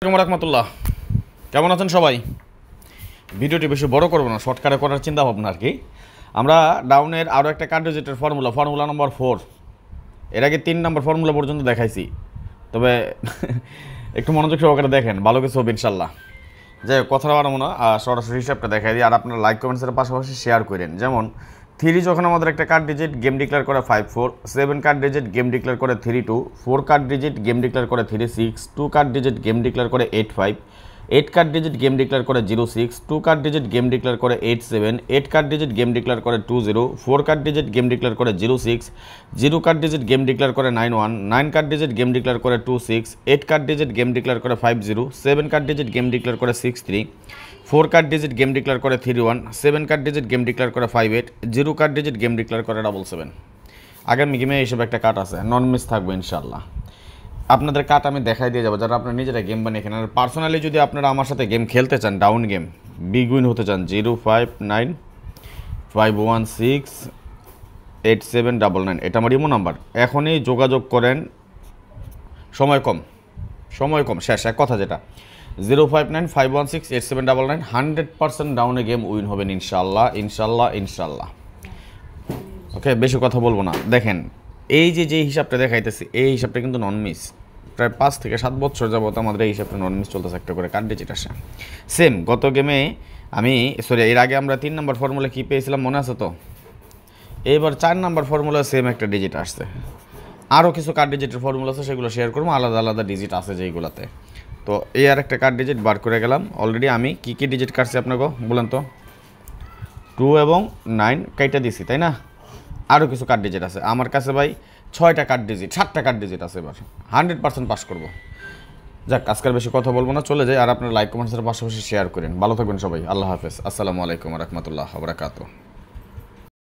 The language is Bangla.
আসসালামু রাহমাতুল্লাহ। কেমন আছেন সবাই? ভিডিওটি বেশি বড় করব না, শর্টকাটে করার চিন্তা ভাবনা আর কি। আমরা ডাউনের আরও একটা কার্ডিজিটের ফর্মুলা নম্বর 4, এর আগে 3 নম্বর ফর্মুলা পর্যন্ত দেখাইছি, তবে একটু মনোযোগ সহকারে দেখেন, ভালো কিছু হবে ইনশাল্লাহ। যাই হোক, কথা বাড়াবো না, সরাসরি হিসাবটা দেখাই দিই। আর আপনারা লাইক কমেন্টসের পাশাপাশি শেয়ার করেন। যেমন 3 যখন আমাদের একটা কার্ড ডিজিট গেম ডিক্লেয়ার করে 5-4, 7 কার্ড ডিজিট গেম ডিক্লেয়ার করে 3-2, 4 কার্ড ডিজিট গেম ডিক্লেয়ার করে 3-6, 2 কার্ড ডিজিট গেম ডিক্লেয়ার করে 8-5, 8 কার্ড ডিজিট গেম ডিক্লেয়ার করে 0-6, 2 কার্ড ডিজিট গেম ডিক্লেয়ার করে 8-7, 8 কার্ড ডিজিট গেম ডিক্লেয়ার করে 2-0, 4 কার্ড ডিজিট গেম ডিক্লেয়ার করে 0-6, 0 কার্ড ডিজিট গেম ডিক্লেয়ার করে 9-1, 9 কার্ড ডিজিট গেম ডিক্লেয়ার করে 2-6, 8 কার্ড ডিজিট গেম ডিক্লেয়ার করে 5-0, 7 কার্ড ডিজিট গেম ডিক্লেয়ার করে 6-3, 4 কার্ড ডিজিট গেম ডিক্লেয়ার করে 3-1, 7 কার্ড ডিজিট গেম ডিক্লেয়ার করে 5-8, 0 কার্ড ডিজিট গেম ডিক্লেয়ার করে 7-7। আগামী গেমে এইসব একটা কাট আছে, নন মিস থাকবে ইনশাল্লাহ। আপনাদের কাট আমি দেখাই দিয়ে যাবো, যারা আপনারা নিজেরা গেম বানিয়ে খেলেন। আর পার্সোনালি যদি আপনারা আমার সাথে গেম খেলতে চান, ডাউন গেম বিগ উইন হতে চান, 059516879, এটা আমার ইমো নাম্বার। এখনই যোগাযোগ করেন, সময় কম শেষ এক কথা, যেটা 059516879, 100% ডাউনে গেম উইন হবেন ইনশাল্লাহ। ওকে, বেশি কথা বলবো না। দেখেন, এই যে হিসাবটা দেখাইতেছি, এই হিসাবটা কিন্তু নন মিস। প্রায় 5 থেকে 7 বছর যাবত আমাদের এই হিসাবটা নন মিস চলতেছে, একটা করে কার্ড ডিজিট আসে। সেম গত গেমে এর আগে আমরা 3 নম্বর ফর্মুলা কী পেয়েছিলাম মনে আছে তো? এইবার 4 নম্বর ফর্মুলা সেম একটা ডিজিট আসছে। আরও কিছু কার্ড ডিজিটের ফর্মুলা আছে, সেগুলো শেয়ার করবো। আলাদা ডিজিট আছে যেইগুলোতে। তো এই আর একটা কার্ড ডিজিট বার করে গেলাম অলরেডি। আমি কী ডিজিট কাটছি আপনাকে বলেন তো? 2 এবং 9 কাইটা দিছি, তাই না? আরও কিছু কার্ড ডিজিট আছে আমার কাছে ভাই, 6টা কার্ড ডিজিট, 7টা কার্ড ডিজিট আছে। এবার 100% পাস করবো। যাক, আজকাল বেশি কথা বলবো না, চলে যাই। আর আপনার লাইক কমেন্টসের পাশাপাশি শেয়ার করেন। ভালো থাকবেন সবাই, আল্লাহ হাফেজ, আসসালামু আলাইকুম রহমতুল্লাহ বারাকাতুহু।